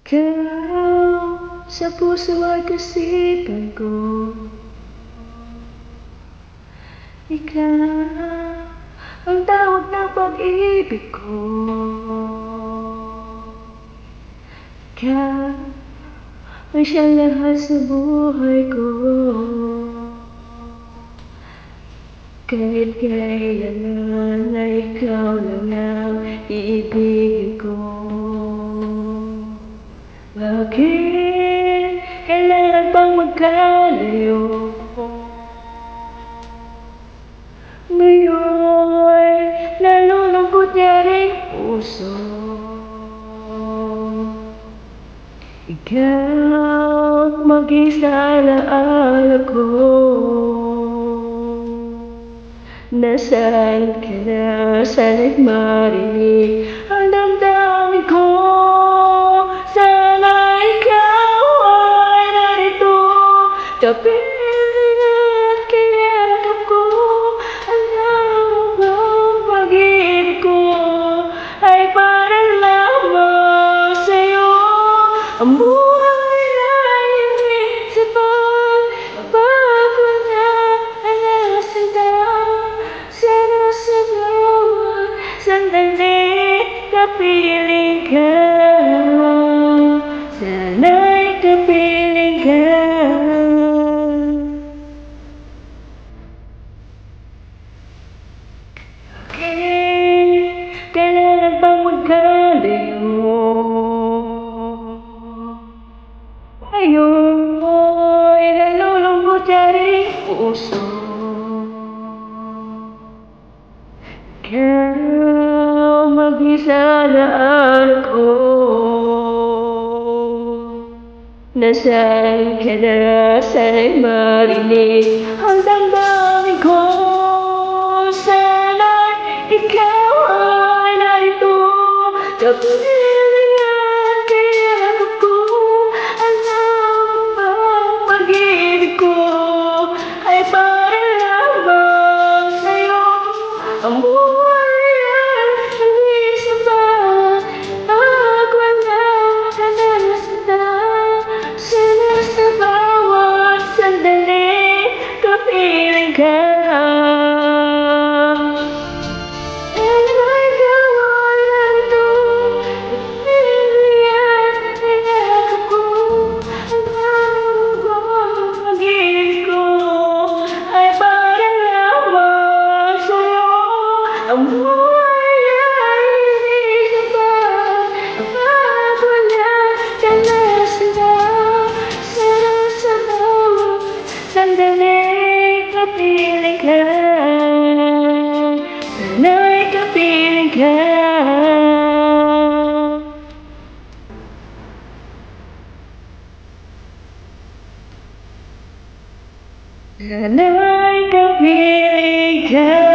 Ikaw sa puso at isipan ko. Ikaw ang tawag ng pag-ibig ko. Ikaw ang siyang lahat sa buhay ko. Kahit kailan ay ikaw lang ang iibigin ko. Bakit kailangan bang magkalayo? Ngayon nalulungkot niya rin puso. Ikaw mag-isa alaala ko. Nasaan ka na? Sana'y marinig ang damdamin ko. Sana ikaw ay narito, tabi at kayakap ko. Alam mo bang pag-ibig ko ay para lamang sa'yo. Ang buhay ay hindi sapat, bago na ang nasanda. Sana sa bawat sandali kapiling ka. Sana'y kapiling ka. Kailangan bang magkalayo? Ayun mo'y nalulungkot na rin puso. Ikaw mag-isa alaala ko. Nasaan ka na? Sana'y marinig ang damdamin ko. Sana'y ikaw ay narito, kapiling at kayakap ko. Alam mo bang pag-ibig ko ay para lamang sa'yo. Ang buhay ay hindi sapat, pag wala ka na nasanda. Sana sa bawat sandali kapiling ka. Ang buhay ay hindi sapat, pag wala ka na nasanda. Sana sa bawat sandali kapiling ka. Sana'y kapiling ka. Sana'y kapiling ka.